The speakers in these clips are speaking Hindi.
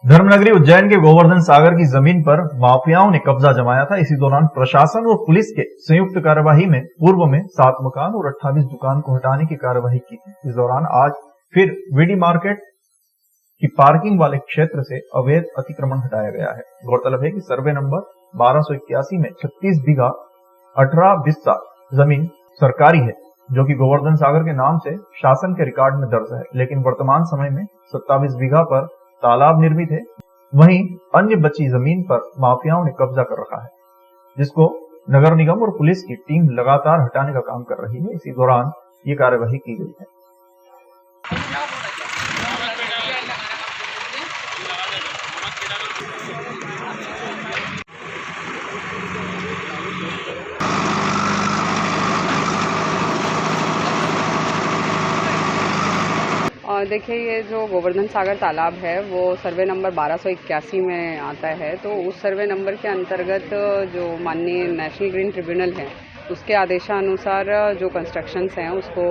धर्मनगरी उज्जैन के गोवर्धन सागर की जमीन पर माफियाओं ने कब्जा जमाया था। इसी दौरान प्रशासन और पुलिस के संयुक्त कार्यवाही में पूर्व में 7 मकान और 28 दुकान को हटाने की कार्यवाही की थी। इस दौरान आज फिर वीडी मार्केट की पार्किंग वाले क्षेत्र से अवैध अतिक्रमण हटाया गया है। गौरतलब है कि सर्वे नंबर 1281 में 36 बीघा 18 बिस्सा जमीन सरकारी है, जो कि गोवर्धन सागर के नाम से शासन के रिकॉर्ड में दर्ज है, लेकिन वर्तमान समय में 27 बीघा पर तालाब निर्मित है। वहीं अन्य बची जमीन पर माफियाओं ने कब्जा कर रखा है, जिसको नगर निगम और पुलिस की टीम लगातार हटाने का काम कर रही है। इसी दौरान ये कार्यवाही की गई है। देखिए, ये जो गोवर्धन सागर तालाब है वो सर्वे नंबर 1281 में आता है। तो उस सर्वे नंबर के अंतर्गत जो माननीय नेशनल ग्रीन ट्रिब्यूनल है उसके आदेशानुसार जो कंस्ट्रक्शंस हैं उसको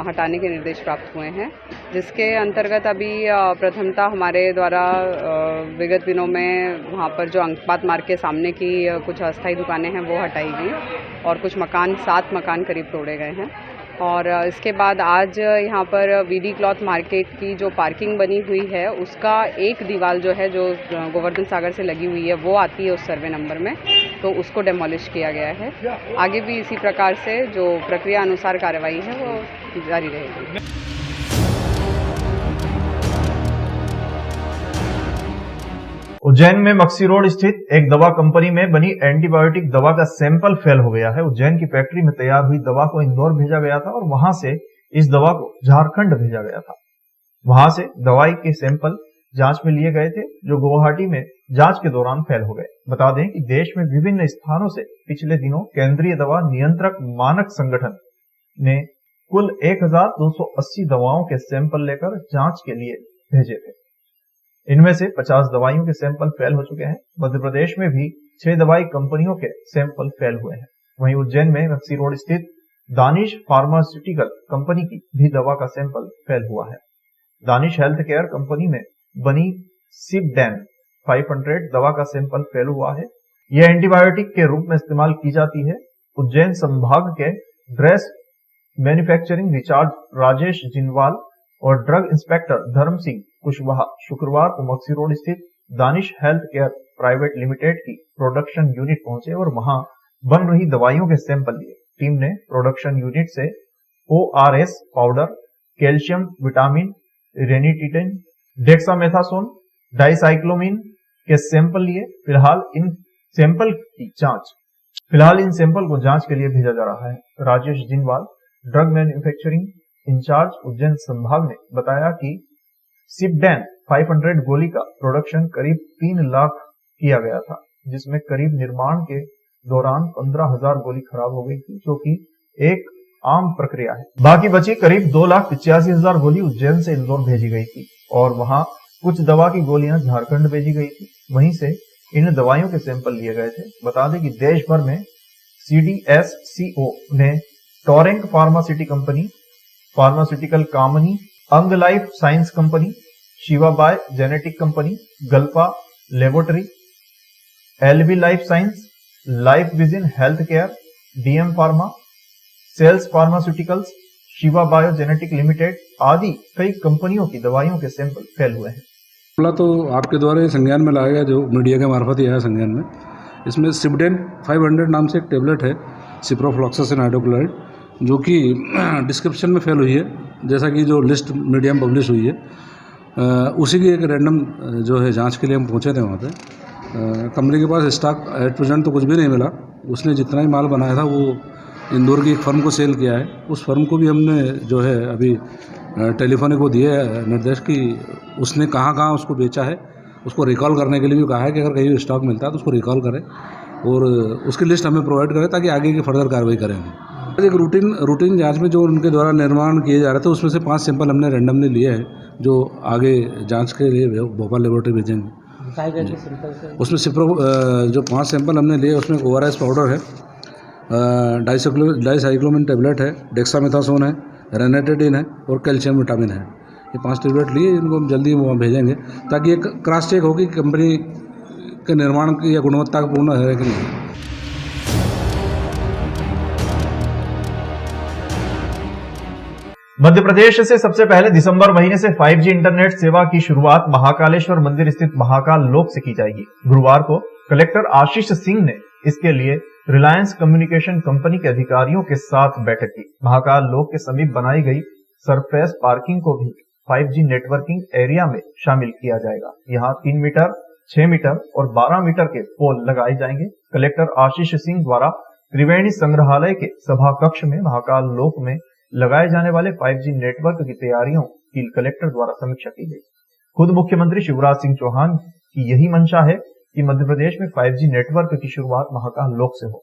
हटाने के निर्देश प्राप्त हुए हैं, जिसके अंतर्गत अभी प्रथमतः हमारे द्वारा विगत दिनों में वहाँ पर जो अंकपात मार्ग के सामने की कुछ अस्थायी दुकानें हैं वो हटाई गई और कुछ मकान 7 मकान करीब तोड़े गए हैं। और इसके बाद आज यहाँ पर वीडी क्लॉथ मार्केट की जो पार्किंग बनी हुई है उसका एक दीवार जो है जो गोवर्धन सागर से लगी हुई है वो आती है उस सर्वे नंबर में, तो उसको डेमोलिश किया गया है। आगे भी इसी प्रकार से जो प्रक्रिया अनुसार कार्रवाई है वो जारी रहेगी। उज्जैन में मक्सी रोड स्थित एक दवा कंपनी में बनी एंटीबायोटिक दवा का सैंपल फेल हो गया है। उज्जैन की फैक्ट्री में तैयार हुई दवा को इंदौर भेजा गया था और वहां से इस दवा को झारखंड भेजा गया था। वहां से दवाई के सैंपल जांच में लिए गए थे, जो गुवाहाटी में जांच के दौरान फेल हो गए। बता दें कि देश में विभिन्न स्थानों से पिछले दिनों केंद्रीय दवा नियंत्रक मानक संगठन ने कुल 1280 दवाओं के सैंपल लेकर जांच के लिए भेजे थे। इनमें से 50 दवाइयों के सैंपल फेल हो चुके हैं। मध्य प्रदेश में भी 6 दवाई कंपनियों के सैंपल फेल हुए हैं। वहीं उज्जैन में मक्सी रोड स्थित दानिश फार्मास्यूटिकल कंपनी की भी दवा का सैंपल फेल हुआ है। दानिश हेल्थ केयर कंपनी में बनी सिपडेन 500 दवा का सैंपल फेल हुआ है। यह एंटीबायोटिक के रूप में इस्तेमाल की जाती है। उज्जैन संभाग के ड्रेस मैन्युफैक्चरिंग इंचार्ज राजेश जिनवाल और ड्रग इंस्पेक्टर धर्म सिंह कुशवाहा शुक्रवार को मक्सी रोड स्थित Danish health care private limited की प्रोडक्शन यूनिट पहुंचे और वहां बन रही दवाइयों के सैंपल लिए। टीम ने प्रोडक्शन यूनिट से ORS powder, calcium, vitamin, ranitidine, dexamethasone, dicyclomine के सैंपल लिए। फिलहाल इन सैंपल को जांच के लिए भेजा जा रहा है। Rajesh Jinwal, drug manufacturing incharge Ujjain संभाग ने बताया कि सिपडेन 500 गोली का प्रोडक्शन करीब 3 लाख किया गया था, जिसमें करीब निर्माण के दौरान 15,000 गोली खराब हो गई थी, जो कि एक आम प्रक्रिया है। बाकी बची करीब 2,85,000 गोली उज्जैन से इंदौर भेजी गई थी और वहां कुछ दवा की गोलियां झारखंड भेजी गई थी। वहीं से इन दवाइयों के सैंपल लिए गए थे। बता दें कि देश भर में CDSCO ने टोरेंक फार्मासिटी कंपनी, फार्मास्यूटिकल कंपनी, अंग life science company, Shiva bio genetic company, Galpha laboratory, LB life science, life vision health care, DM pharma, sales pharmaceuticals, Shiva bio genetic limited आदि कई कंपनियों की दवाइयों के सैंपल फेल हुए हैं। मामला तो आपके द्वारा संज्ञान में लाया गया, जो मीडिया के मार्फत ही आया संज्ञान में। इसमें सिपडेन 500 नाम से एक टेबलेट है, सिप्रोफ्लॉक्सासिन हाइड्रोक्लोराइड, जो कि डिस्क्रिप्शन में फेल हुई है, जैसा कि जो लिस्ट मीडिया में पब्लिश हुई है। उसी की एक रैंडम जो है जांच के लिए हम पहुंचे थे वहाँ पे। कंपनी के पास स्टॉक एट प्रेजेंट तो कुछ भी नहीं मिला। उसने जितना ही माल बनाया था वो इंदौर की एक फर्म को सेल किया है। उस फर्म को भी हमने जो है अभी टेलीफोनिक को दिए निर्देश कि उसने कहाँ कहाँ उसको बेचा है, उसको रिकॉल करने के लिए भी कहा है कि अगर कहीं स्टॉक मिलता है तो उसको रिकॉल करें और उसकी लिस्ट हमें प्रोवाइड करें ताकि आगे की फर्दर कार्रवाई करें हम। एक रूटीन जांच में जो उनके द्वारा निर्माण किए जा रहे थे उसमें से 5 सैंपल हमने रैंडमली लिए हैं, जो आगे जांच के लिए भोपाल लेबोरेटरी भेजेंगे। उसमें जो 5 सैंपल हमने लिए उसमें ORS पाउडर है, डाइसाइक्लोमिन टेबलेट है, डेक्सामेथासोन है, रेनिटिन है और कैल्शियम विटामिन है। ये 5 टेबलेट लिए, इनको हम जल्दी वहाँ भेजेंगे ताकि एक क्रॉस चेक हो कि कंपनी के निर्माण की या गुणवत्ता पूर्ण है कि नहीं। मध्य प्रदेश से सबसे पहले दिसंबर महीने से 5G इंटरनेट सेवा की शुरुआत महाकालेश्वर मंदिर स्थित महाकाल लोक से की जाएगी। गुरुवार को कलेक्टर आशीष सिंह ने इसके लिए रिलायंस कम्युनिकेशन कंपनी के अधिकारियों के साथ बैठक की। महाकाल लोक के समीप बनाई गई सरफेस पार्किंग को भी 5G नेटवर्किंग एरिया में शामिल किया जाएगा। यहाँ 3 मीटर, 6 मीटर और 12 मीटर के पोल लगाए जाएंगे। कलेक्टर आशीष सिंह द्वारा त्रिवेणी संग्रहालय के सभा कक्ष में महाकाल लोक में लगाए जाने वाले 5G नेटवर्क की तैयारियों की कलेक्टर द्वारा समीक्षा की गई। खुद मुख्यमंत्री शिवराज सिंह चौहान की यही मंशा है कि मध्य प्रदेश में 5G नेटवर्क की शुरुआत महाकाल लोक से हो।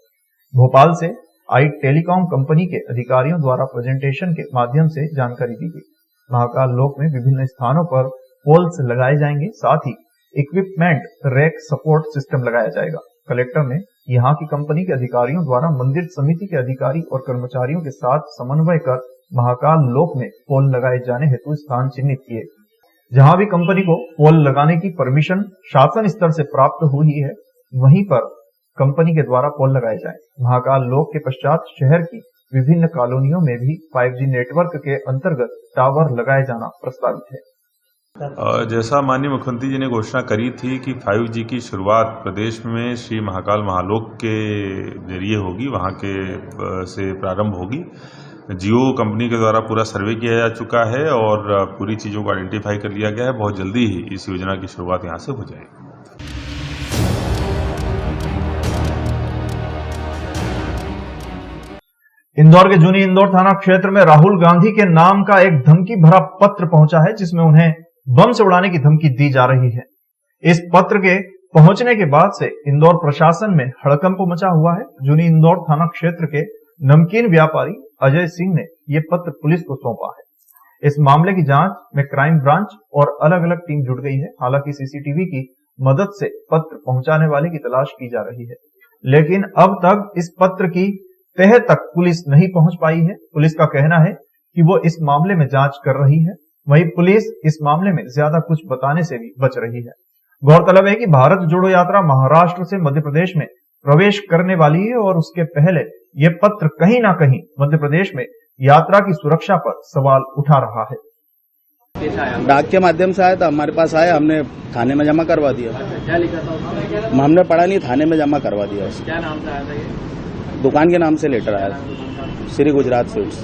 भोपाल से आई टेलीकॉम कंपनी के अधिकारियों द्वारा प्रेजेंटेशन के माध्यम से जानकारी दी गई। महाकाल लोक में विभिन्न स्थानों पर पोल्स लगाए जाएंगे, साथ ही इक्विपमेंट रैक सपोर्ट सिस्टम लगाया जाएगा। कलेक्टर ने यहाँ की कंपनी के अधिकारियों द्वारा मंदिर समिति के अधिकारी और कर्मचारियों के साथ समन्वय कर महाकाल लोक में पोल लगाए जाने हेतु स्थान चिन्हित किए। जहाँ भी कंपनी को पोल लगाने की परमिशन शासन स्तर से प्राप्त हुई है, वहीं पर कंपनी के द्वारा पोल लगाए जाएं। महाकाल लोक के पश्चात शहर की विभिन्न कॉलोनियों में भी 5G नेटवर्क के अंतर्गत टावर लगाए जाना प्रस्तावित है। जैसा माननीय मुख्यमंत्री जी ने घोषणा करी थी कि 5G की शुरुआत प्रदेश में श्री महाकाल महालोक के जरिए होगी, वहाँ के से प्रारंभ होगी। जियो कंपनी के द्वारा पूरा सर्वे किया जा चुका है और पूरी चीज़ों को आइडेंटिफाई कर लिया गया है। बहुत जल्दी ही इस योजना की शुरुआत यहाँ से हो जाएगी। इंदौर के जूनी इंदौर थाना क्षेत्र में राहुल गांधी के नाम का एक धमकी भरा पत्र पहुंचा है, जिसमें उन्हें बम से उड़ाने की धमकी दी जा रही है। इस पत्र के पहुंचने के बाद से इंदौर प्रशासन में हड़कंप मचा हुआ है। जूनी इंदौर थाना क्षेत्र के नमकीन व्यापारी अजय सिंह ने यह पत्र पुलिस को सौंपा है। इस मामले की जांच में क्राइम ब्रांच और अलग अलग टीम जुट गई है। हालांकि सीसीटीवी की मदद से पत्र पहुंचाने वाले की तलाश की जा रही है, लेकिन अब तक इस पत्र की तह तक पुलिस नहीं पहुंच पाई है। पुलिस का कहना है कि वो इस मामले में जांच कर रही है। वहीं पुलिस इस मामले में ज्यादा कुछ बताने से भी बच रही है। गौरतलब है कि भारत जोड़ो यात्रा महाराष्ट्र से मध्य प्रदेश में प्रवेश करने वाली है और उसके पहले ये पत्र कहीं ना कहीं मध्य प्रदेश में यात्रा की सुरक्षा पर सवाल उठा रहा है। डाक के माध्यम से आया था, हमारे पास आया, हमने थाने में जमा करवा दिया। क्या लिखा था उसमें? हमने पढ़ा नहीं, थाने में जमा करवा दिया। क्या नाम से आया था ये? दुकान के नाम से लेटर आया था, श्री गुजरात स्वीट्स।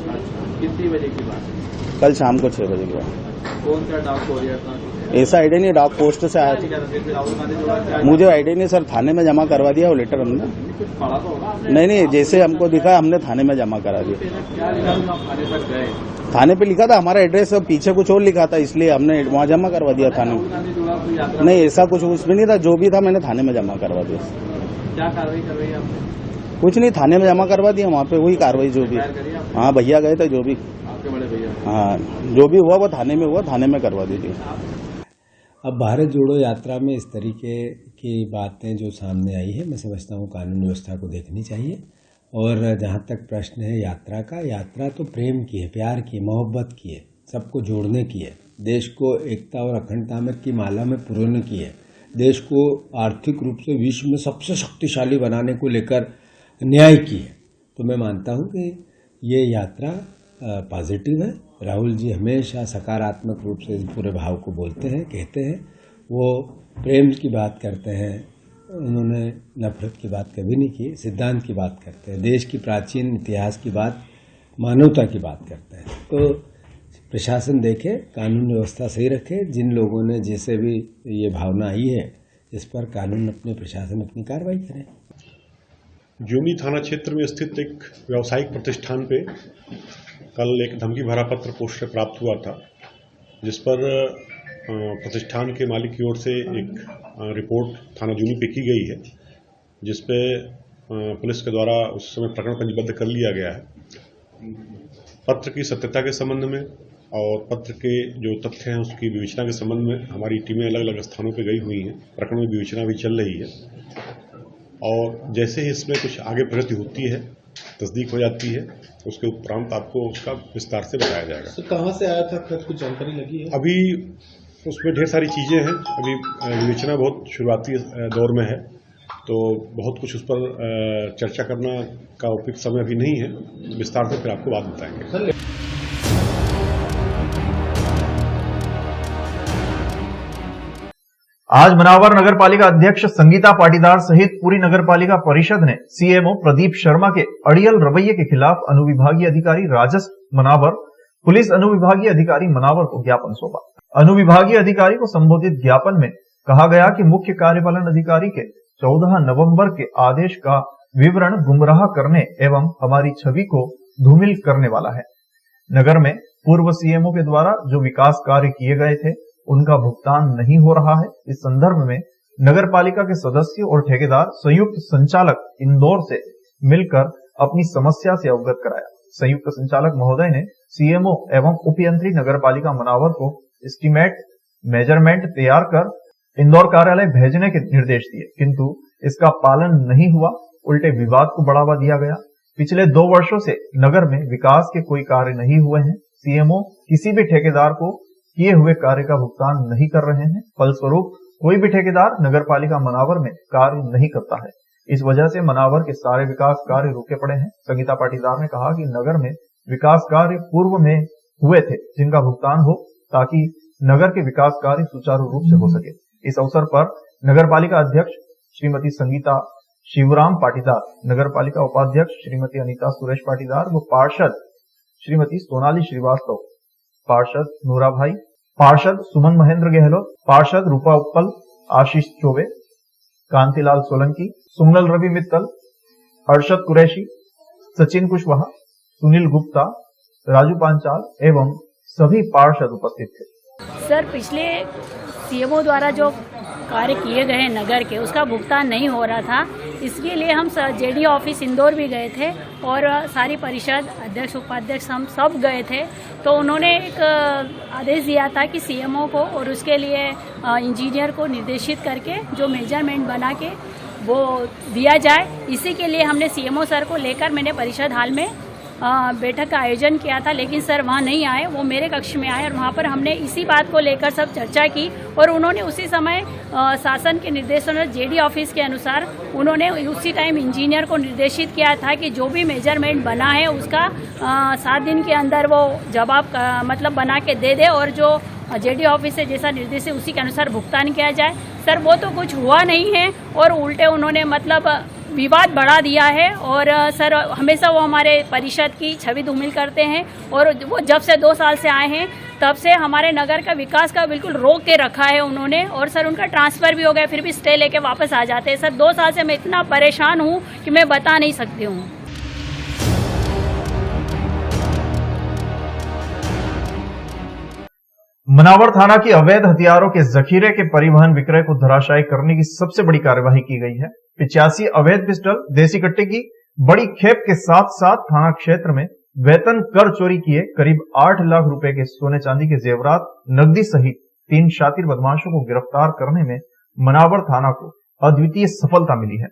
कितनी बजे की बात है? कल शाम को 6 बजे के बाद। कौन सा डाक कोरियर था? ऐसा आइडिया नहीं, डाक पोस्ट से आया था। मुझे आइडिया नहीं सर, थाने में जमा करवा दिया वो लेटर हमने। कुछ पढ़ा तो होगा? नहीं, जैसे हमको दिखा हमने थाने में जमा करा दिया। क्या लिखा था? थाने तक गए? थाने पे लिखा था हमारा एड्रेस, और पीछे कुछ और लिखा था, इसलिए हमने वहाँ जमा करवा दिया थाने में। नहीं, ऐसा कुछ उसमें नहीं था, जो भी था मैंने थाने में जमा करवा दिया। क्या कार्रवाई कर रही है आपने? कुछ नहीं, थाने में जमा करवा दिया, वहाँ पे वही कार्रवाई जो भी। हाँ, भैया गए थे, जो भी, आपके बड़े भैया? हाँ, जो भी हुआ वो थाने में हुआ, थाने में करवा दीजिए। अब भारत जोड़ो यात्रा में इस तरीके की बातें जो सामने आई है, मैं समझता हूँ कानून व्यवस्था को देखनी चाहिए। और जहाँ तक प्रश्न है यात्रा का, यात्रा तो प्रेम की है, प्यार की, मोहब्बत की है, सबको जोड़ने की है, देश को एकता और अखंडता में की माला में पुरोने की है, देश को आर्थिक रूप से विश्व में सबसे शक्तिशाली बनाने को लेकर न्याय की है। तो मैं मानता हूँ कि ये यात्रा पॉजिटिव है। राहुल जी हमेशा सकारात्मक रूप से इस पूरे भाव को बोलते हैं, कहते हैं। वो प्रेम की बात करते हैं, उन्होंने नफरत की बात कभी नहीं की, सिद्धांत की बात करते हैं, देश की प्राचीन इतिहास की बात, मानवता की बात करते हैं। तो प्रशासन देखे, कानून व्यवस्था सही रखे, जिन लोगों ने जैसे भी ये भावना आई है इस पर कानून अपने प्रशासन अपनी कार्रवाई करे। जूनी थाना क्षेत्र में स्थित एक व्यावसायिक प्रतिष्ठान पे कल एक धमकी भरा पत्र पोस्ट से प्राप्त हुआ था, जिस पर प्रतिष्ठान के मालिक की ओर से एक रिपोर्ट थाना जूनी पे की गई है, जिस पे पुलिस के द्वारा उस समय प्रकरण पंजीबद्ध कर लिया गया है। पत्र की सत्यता के संबंध में और पत्र के जो तथ्य हैं उसकी विवेचना के संबंध में हमारी टीमें अलग अलग स्थानों पर गई हुई हैं। प्रकरण में विवेचना भी चल रही है और जैसे ही इसमें कुछ आगे प्रगति होती है तस्दीक हो जाती है उसके उपरांत आपको उसका विस्तार से बताया जाएगा। तो कहाँ से आया था खत, कुछ जानकारी लगी है? अभी उसमें ढेर सारी चीज़ें हैं, अभी विवेचना बहुत शुरुआती दौर में है, तो बहुत कुछ उस पर चर्चा करना का उपयुक्त समय अभी नहीं है, विस्तार से फिर आपको बात बताएंगे। आज मनावर नगर पालिका अध्यक्ष संगीता पाटीदार सहित पूरी नगर पालिका परिषद ने सीएमओ प्रदीप शर्मा के अड़ियल रवैये के खिलाफ अनुविभागीय अधिकारी राजस्व मनावर, पुलिस अनुविभागीय अधिकारी मनावर को ज्ञापन सौंपा। अनुविभागीय अधिकारी को संबोधित ज्ञापन में कहा गया कि मुख्य कार्यपालन अधिकारी के 14 नवंबर के आदेश का विवरण गुमराह करने एवं हमारी छवि को धूमिल करने वाला है। नगर में पूर्व सीएमओ के द्वारा जो विकास कार्य किए गए थे उनका भुगतान नहीं हो रहा है। इस संदर्भ में नगर पालिका के सदस्य और ठेकेदार संयुक्त संचालक इंदौर से मिलकर अपनी समस्या से अवगत कराया। संयुक्त संचालक महोदय ने सीएमओ एवं उपयंत्री नगर पालिका मनावर को एस्टीमेट मेजरमेंट तैयार कर इंदौर कार्यालय भेजने के निर्देश दिए, किंतु इसका पालन नहीं हुआ, उल्टे विवाद को बढ़ावा दिया गया। पिछले 2 वर्षों से नगर में विकास के कोई कार्य नहीं हुए हैं। सीएमओ किसी भी ठेकेदार को किए हुए कार्य का भुगतान नहीं कर रहे हैं। फलस्वरूप कोई भी ठेकेदार नगर पालिका मनावर में कार्य नहीं करता है। इस वजह से मनावर के सारे विकास कार्य रुके पड़े हैं। संगीता पाटीदार ने कहा कि नगर में विकास कार्य पूर्व में हुए थे जिनका भुगतान हो, ताकि नगर के विकास कार्य सुचारू रूप से हो सके। इस अवसर पर नगर पालिका अध्यक्ष श्रीमती संगीता शिवराम पाटीदार, नगर पालिका उपाध्यक्ष श्रीमती अनीता सुरेश पाटीदार व पार्षद श्रीमती सोनाली श्रीवास्तव, पार्षद नूरा भाई, पार्षद सुमन महेंद्र गहलोत, पार्षद रूपा उत्पल, आशीष चौबे, कांतिलाल सोलंकी, सुमनल रवि मित्तल, अर्शद कुरैशी, सचिन कुशवाहा, सुनील गुप्ता, राजू पांचाल एवं सभी पार्षद उपस्थित थे। सर, पिछले सीएमओ द्वारा जो कार्य किए गए नगर के उसका भुगतान नहीं हो रहा था, इसके लिए हम जेडी ऑफिस इंदौर भी गए थे और सारी परिषद अध्यक्ष उपाध्यक्ष हम सब गए थे। तो उन्होंने एक आदेश दिया था कि सीएमओ को और उसके लिए इंजीनियर को निर्देशित करके जो मेजरमेंट बना के वो दिया जाए। इसी के लिए हमने सीएमओ सर को लेकर मैंने परिषद हाल में बैठक का आयोजन किया था, लेकिन सर वहाँ नहीं आए, वो मेरे कक्ष में आए और वहाँ पर हमने इसी बात को लेकर सब चर्चा की और उन्होंने उसी समय शासन के निर्देशन जेडी ऑफिस के अनुसार उन्होंने उसी टाइम इंजीनियर को निर्देशित किया था कि जो भी मेजरमेंट बना है उसका 7 दिन के अंदर वो जवाब मतलब बना के दे दे और जो जेडी ऑफिस से जैसा निर्देश है उसी के अनुसार भुगतान किया जाए। सर वो तो कुछ हुआ नहीं है और उल्टे उन्होंने मतलब विवाद बढ़ा दिया है और सर हमेशा वो हमारे परिषद की छवि धूमिल करते हैं और वो जब से 2 साल से आए हैं तब से हमारे नगर का विकास का बिल्कुल रोक के रखा है उन्होंने। और सर उनका ट्रांसफ़र भी हो गया, फिर भी स्टे लेके वापस आ जाते हैं। सर 2 साल से मैं इतना परेशान हूँ कि मैं बता नहीं सकती हूँ। मनावर थाना की अवैध हथियारों के जखीरे के परिवहन विक्रय को धराशायी करने की सबसे बड़ी कार्यवाही की गई है। 85 अवैध पिस्टल, देसी कट्टे की बड़ी खेप के साथ साथ थाना क्षेत्र में वेतन कर चोरी किए करीब 8 लाख रुपए के सोने चांदी के जेवरात, नकदी सहित 3 शातिर बदमाशों को गिरफ्तार करने में मनावर थाना को अद्वितीय सफलता मिली है।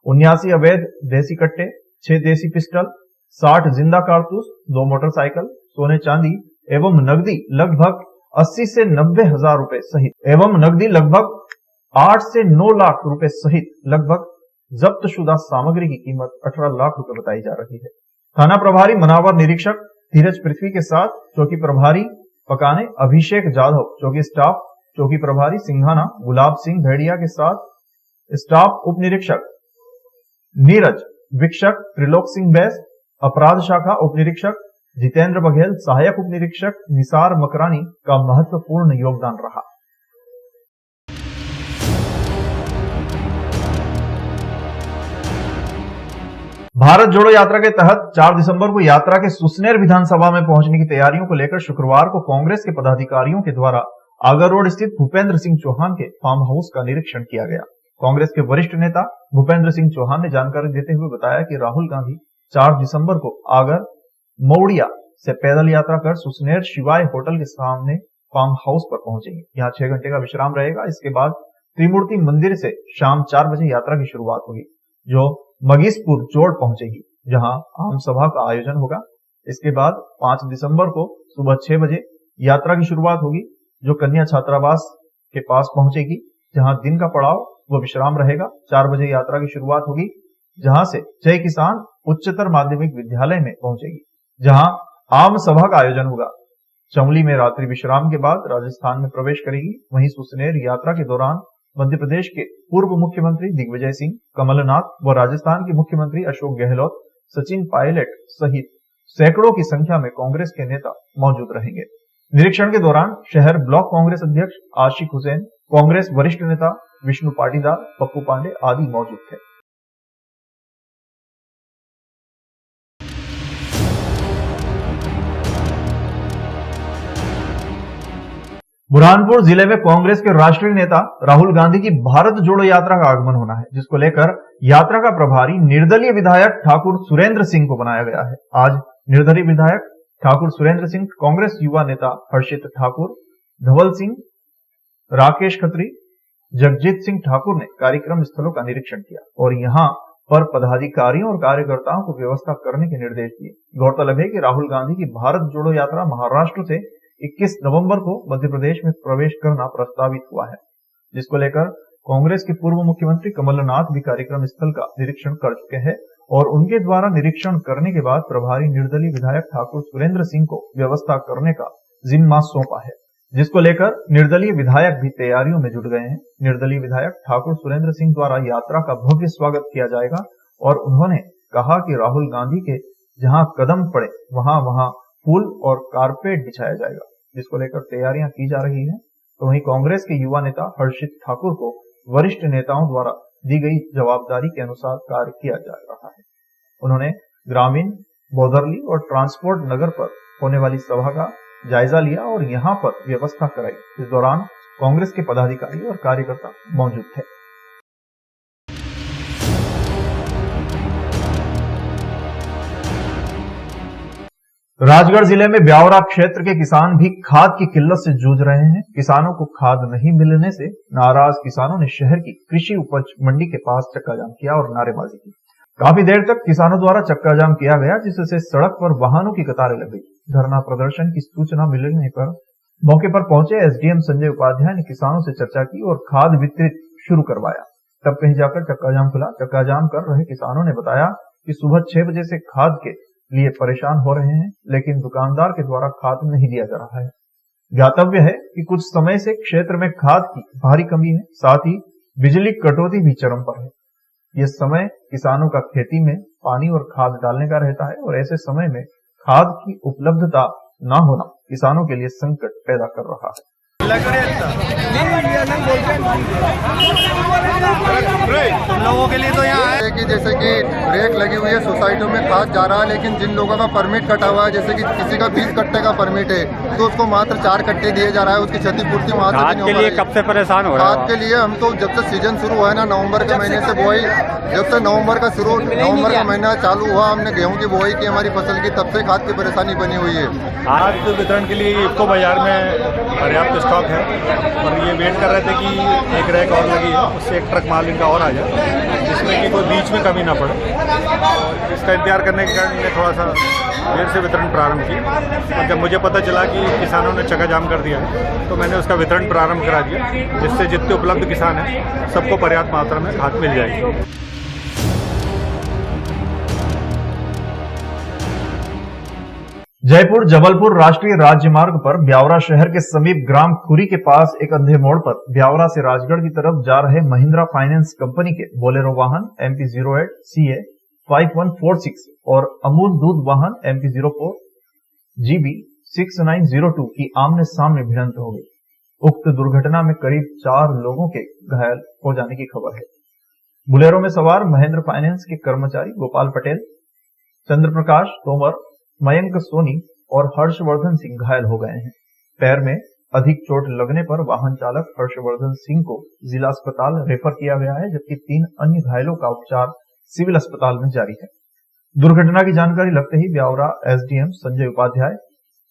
79 अवैध देसी कट्टे, 6 देसी पिस्टल, 60 जिंदा कारतूस, 2 मोटरसाइकिल, सोने चांदी एवं नकदी लगभग 80 से 90 हजार रुपए सहित एवं नकदी लगभग 8 से 9 लाख रुपए सहित लगभग जब्त शुदा सामग्री की कीमत 18 लाख रुपए बताई जा रही है। थाना प्रभारी मनावर निरीक्षक धीरज पृथ्वी के साथ चौकी प्रभारी पकाने अभिषेक जाधव, चौकी स्टाफ चौकी प्रभारी सिंघाना गुलाब सिंह भेड़िया के साथ स्टाफ उप निरीक्षक नीरज, वीक्षक त्रिलोक सिंह बैस, अपराध शाखा उप निरीक्षक जितेंद्र बघेल, सहायक उप निरीक्षक निसार मकरानी का महत्वपूर्ण योगदान रहा। भारत जोड़ो यात्रा के तहत 4 दिसंबर को यात्रा के सुसनेर विधानसभा में पहुंचने की तैयारियों को लेकर शुक्रवार को कांग्रेस के पदाधिकारियों के द्वारा आगर रोड स्थित भूपेंद्र सिंह चौहान के फार्म हाउस का निरीक्षण किया गया। कांग्रेस के वरिष्ठ नेता भूपेंद्र सिंह चौहान ने जानकारी देते हुए बताया कि राहुल गांधी 4 दिसंबर को आगर मौड़िया से पैदल यात्रा कर सुसनेर शिवाय होटल के सामने फार्म हाउस पर पहुंचेंगे। यहाँ 6 घंटे का विश्राम रहेगा। इसके बाद त्रिमूर्ति मंदिर से शाम 4 बजे यात्रा की शुरुआत होगी जो मगीसपुर जोड़ पहुंचेगी। जहां आम सभा का आयोजन होगा। इसके बाद 5 दिसंबर को सुबह 6 बजे यात्रा की शुरुआत होगी, जो कन्या छात्रावास के पास पहुंचेगी, जहां दिन का पड़ाव व विश्राम रहेगा। 4 बजे यात्रा की शुरुआत होगी, जहां से जय किसान उच्चतर माध्यमिक विद्यालय में पहुंचेगी, जहां आम सभा का आयोजन होगा। चमली में रात्रि विश्राम के बाद राजस्थान में प्रवेश करेगी। वहीं सुसनेर यात्रा के दौरान मध्य प्रदेश के पूर्व मुख्यमंत्री दिग्विजय सिंह, कमलनाथ व राजस्थान के मुख्यमंत्री अशोक गहलोत, सचिन पायलट सहित सैकड़ों की संख्या में कांग्रेस के नेता मौजूद रहेंगे। निरीक्षण के दौरान शहर ब्लॉक कांग्रेस अध्यक्ष आशिक हुसैन, कांग्रेस वरिष्ठ नेता विष्णु पाटीदार, पप्पू पांडे आदि मौजूद थे। बुरहानपुर जिले में कांग्रेस के राष्ट्रीय नेता राहुल गांधी की भारत जोड़ो यात्रा का आगमन होना है, जिसको लेकर यात्रा का प्रभारी निर्दलीय विधायक ठाकुर सुरेंद्र सिंह को बनाया गया है। आज निर्दलीय विधायक ठाकुर सुरेंद्र सिंह, कांग्रेस युवा नेता हर्षित ठाकुर, धवल सिंह, राकेश खत्री, जगजीत सिंह ठाकुर ने कार्यक्रम स्थलों का निरीक्षण किया और यहाँ पर पदाधिकारियों और कार्यकर्ताओं को व्यवस्था करने के निर्देश दिए। गौरतलब है कि राहुल गांधी की भारत जोड़ो यात्रा महाराष्ट्र से 21 नवंबर को मध्य प्रदेश में प्रवेश करना प्रस्तावित हुआ है, जिसको लेकर कांग्रेस के पूर्व मुख्यमंत्री कमलनाथ भी कार्यक्रम स्थल का निरीक्षण कर चुके हैं और उनके द्वारा निरीक्षण करने के बाद प्रभारी निर्दलीय विधायक ठाकुर सुरेंद्र सिंह को व्यवस्था करने का जिम्मा सौंपा है, जिसको लेकर निर्दलीय विधायक भी तैयारियों में जुट गए हैं। निर्दलीय विधायक ठाकुर सुरेंद्र सिंह द्वारा यात्रा का भव्य स्वागत किया जाएगा और उन्होंने कहा कि राहुल गांधी के जहां कदम पड़े वहां फूल और कारपेट बिछाया जाएगा, जिसको लेकर तैयारियां की जा रही हैं। तो वहीं कांग्रेस के युवा नेता हर्षित ठाकुर को वरिष्ठ नेताओं द्वारा दी गई जवाबदारी के अनुसार कार्य किया जा रहा है। उन्होंने ग्रामीण, बोदरली और ट्रांसपोर्ट नगर पर होने वाली सभा का जायजा लिया और यहाँ पर व्यवस्था कराई। इस दौरान कांग्रेस के पदाधिकारी और कार्यकर्ता मौजूद थे। राजगढ़ जिले में ब्यावरा क्षेत्र के किसान भी खाद की किल्लत से जूझ रहे हैं। किसानों को खाद नहीं मिलने से नाराज किसानों ने शहर की कृषि उपज मंडी के पास चक्का जाम किया और नारेबाजी की। काफी देर तक किसानों द्वारा चक्का जाम किया गया, जिससे सड़क पर वाहनों की कतारें लग गई। धरना प्रदर्शन की सूचना मिलने पर मौके पर पहुंचे एसडीएम संजय उपाध्याय ने किसानों से चर्चा की और खाद वितरित शुरू करवाया। तब कहीं जाकर चक्का जाम खुला। चक्का जाम कर रहे किसानों ने बताया कि सुबह 6 बजे से खाद के लिए परेशान हो रहे हैं, लेकिन दुकानदार के द्वारा खाद नहीं दिया जा रहा है। ज्ञातव्य है कि कुछ समय से क्षेत्र में खाद की भारी कमी है, साथ ही बिजली कटौती भी चरम पर है। यह समय किसानों का खेती में पानी और खाद डालने का रहता है और ऐसे समय में खाद की उपलब्धता न होना किसानों के लिए संकट पैदा कर रहा है। तुम लोगों के लिए तो यहाँ है कि जैसे कि ब्रेक लगी हुई है, सोसाइटियों में खाद जा रहा है, लेकिन जिन लोगों का परमिट कटा हुआ है, जैसे कि किसी का 20 कट्टे का परमिट है तो उसको मात्र 4 कट्टे दिए जा रहा है। उसकी क्षतिपूर्ति वहाँ से नहीं हो पा रही। कब से परेशान हो रहा है? खाद के लिए हम तो जब से सीजन शुरू हुआ है ना, नवंबर के महीने से बुआई, जब से नवंबर का महीना चालू हुआ, हमने गेहूँ की बुआई की हमारी फसल की, तब से खाद की परेशानी बनी हुई है। खाद वितरण के लिए इफ्को बाजार में पर्याप्त स्टॉक है और ये वेट कर रहे थे कि एक रैक और लगी है, उससे एक ट्रक माल इनका और आ जाए, जिसमें कि कोई बीच में कमी ना पड़े। इसका इंतजार करने के कारण मैंने थोड़ा सा देर से वितरण प्रारंभ की और जब मुझे पता चला कि किसानों ने चक्का जाम कर दिया है तो मैंने उसका वितरण प्रारंभ करा दिया, जिससे जितने उपलब्ध किसान हैं सबको पर्याप्त मात्रा में खाद मिल जाएगी। जयपुर जबलपुर राष्ट्रीय राजमार्ग पर ब्यावरा शहर के समीप ग्राम खुरी के पास एक अंधे मोड़ पर ब्यावरा से राजगढ़ की तरफ जा रहे महिंद्रा फाइनेंस कंपनी के बोलेरो वाहन MP08 CA 5146 और अमूल दूध वाहन MP04 GB 6902 की आमने सामने भिड़ंत हो गई। उक्त दुर्घटना में करीब 4 लोगों के घायल हो जाने की खबर है। बोलेरो में सवार महेंद्र फाइनेंस के कर्मचारी गोपाल पटेल, चंद्र प्रकाश तोमर, मयंक सोनी और हर्षवर्धन सिंह घायल हो गए हैं। पैर में अधिक चोट लगने पर वाहन चालक हर्षवर्धन सिंह को जिला अस्पताल रेफर किया गया है, जबकि 3 अन्य घायलों का उपचार सिविल अस्पताल में जारी है। दुर्घटना की जानकारी लगते ही ब्यावरा एसडीएम संजय उपाध्याय,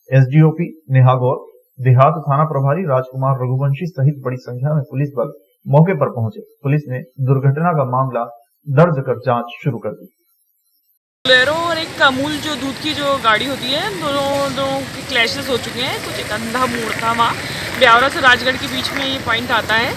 एसडीओपी नेहा गौर, देहात थाना प्रभारी राजकुमार रघुवंशी सहित बड़ी संख्या में पुलिस बल मौके पर पहुंचे। पुलिस ने दुर्घटना का मामला दर्ज कर जांच शुरू कर दी। बोलेरो और एक अमूल जो दूध की जो गाड़ी होती है, दोनों के क्लैशेस हो चुके हैं। कुछ एक अंधा मोड़ था वहाँ ब्यावरा से राजगढ़ के बीच में ये पॉइंट आता है।